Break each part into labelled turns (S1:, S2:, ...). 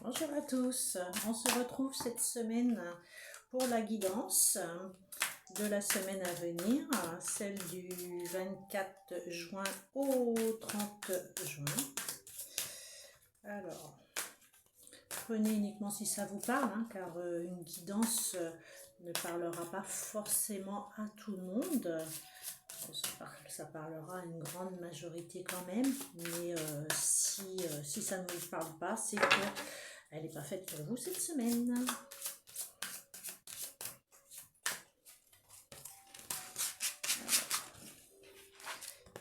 S1: Bonjour à tous, on se retrouve cette semaine pour la guidance de la semaine à venir, celle du 24 juin au 30 juin. Alors, prenez uniquement si ça vous parle, car une guidance ne parlera pas forcément à tout le monde. Ça parlera à une grande majorité quand même, mais si ça ne vous parle pas, c'est qu'elle n'est pas faite pour vous cette semaine. Alors,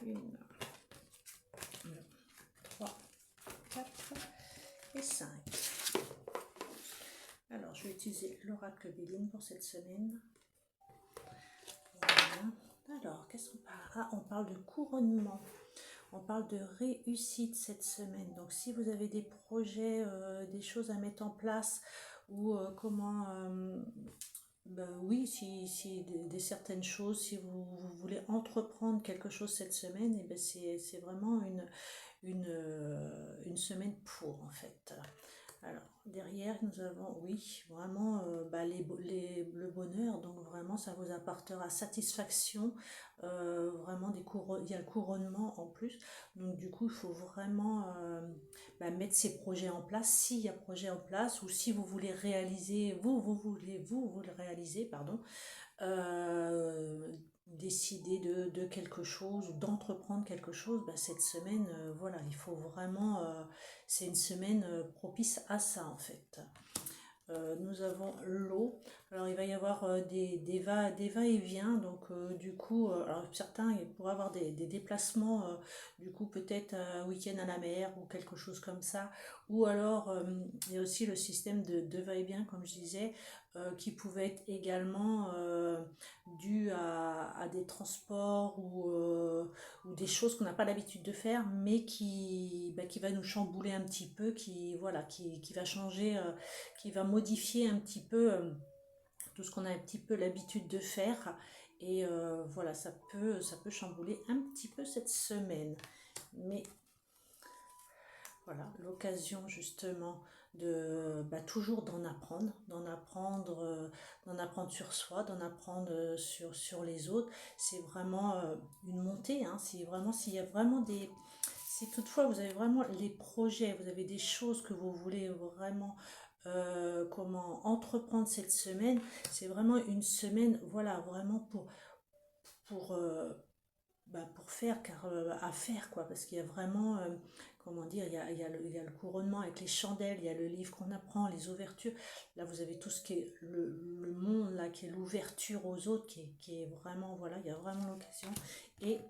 S1: 1, 2, 3, 4 et 5. Alors, je vais utiliser l'oracle Béline pour cette semaine. Voilà. Alors, qu'est-ce qu'on parle? Ah, on parle de couronnement. On parle de réussite cette semaine. Donc, si vous avez des projets, des choses à mettre en place, ou oui, si certaines choses, si vous voulez entreprendre quelque chose cette semaine, et ben c'est vraiment une semaine pour, en fait. Alors, derrière, nous avons, oui, vraiment le bonheur. Donc, vraiment, ça vous apportera satisfaction. Vraiment, il y a le couronnement en plus. Donc, du coup, il faut vraiment mettre ces projets en place. S'il y a projet en place ou si vous voulez réaliser, vous le réaliser, pardon. Décider de quelque chose, d'entreprendre quelque chose, cette semaine, voilà, il faut vraiment, c'est une semaine propice à ça en fait. Nous avons l'eau. Alors il va y avoir des va-et-vient, donc du coup, alors certains ils pourraient avoir des déplacements, du coup peut-être un week-end à la mer ou quelque chose comme ça, ou alors il y a aussi le système de va-et-vient comme je disais, qui pouvait être également dû à des transports ou des choses qu'on n'a pas l'habitude de faire, mais qui va nous chambouler un petit peu, voilà, qui va changer, qui va modifier un petit peu tout ce qu'on a un petit peu l'habitude de faire. Et voilà, ça peut chambouler un petit peu cette semaine. Mais voilà, l'occasion justement de toujours d'en apprendre, d'en apprendre sur soi, d'en apprendre sur les autres. C'est vraiment une montée, c'est vraiment s'il y a vraiment des... Si toutefois vous avez vraiment les projets, vous avez des choses que vous voulez vraiment comment entreprendre cette semaine, c'est vraiment une semaine, voilà, vraiment pour, euh, pour faire, car à faire, quoi, parce qu'il y a vraiment, comment dire, il y a le couronnement avec les chandelles, il y a le livre qu'on apprend, les ouvertures. Là, vous avez tout ce qui est le monde, là, qui est l'ouverture aux autres, qui est vraiment, voilà, il y a vraiment l'occasion. Et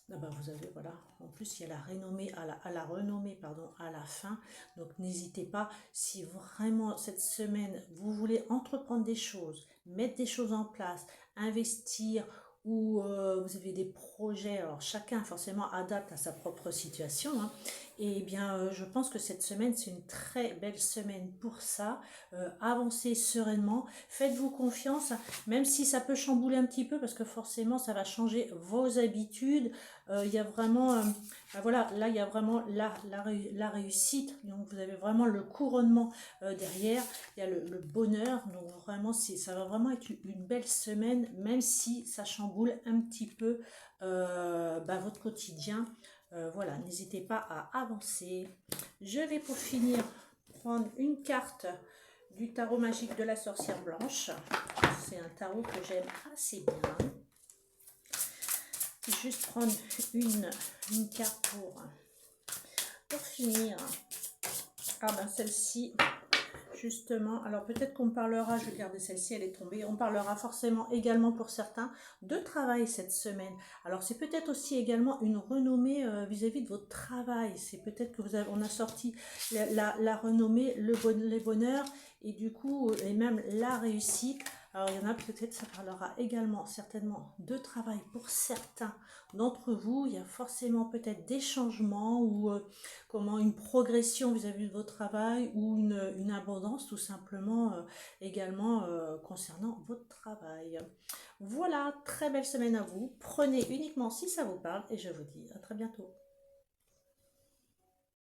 S1: là, vous avez, voilà, en plus, il y a la renommée, la renommée, pardon, à la fin. Donc, n'hésitez pas, si vraiment cette semaine, vous voulez entreprendre des choses, mettre des choses en place, investir, ou vous avez des projets, alors chacun forcément adapte à sa propre situation, et bien je pense que cette semaine c'est une très belle semaine pour ça. Avancez sereinement, faites-vous confiance, même si ça peut chambouler un petit peu parce que forcément ça va changer vos habitudes. Il y a vraiment voilà, là il y a vraiment la réussite, donc vous avez vraiment le couronnement derrière, il y a le bonheur, donc vraiment ça va vraiment être une belle semaine, même si ça chamboule un petit peu votre quotidien. Voilà, n'hésitez pas à avancer. Je vais pour finir prendre une carte du tarot magique de la sorcière blanche. C'est un tarot que j'aime assez bien. Juste prendre une carte pour finir. Ah ben celle-ci, justement, alors peut-être qu'on parlera, je vais garder celle-ci, elle est tombée, on parlera forcément également pour certains de travail cette semaine. Alors c'est peut-être aussi également une renommée vis-à-vis de votre travail. C'est peut-être que on a sorti la renommée, les bonheurs et du coup, et même la réussite. Alors il y en a peut-être, ça parlera également certainement de travail pour certains d'entre vous. Il y a forcément peut-être des changements ou comment une progression vis-à-vis de votre travail ou une abondance tout simplement également concernant votre travail. Voilà, très belle semaine à vous. Prenez uniquement si ça vous parle et je vous dis à très bientôt.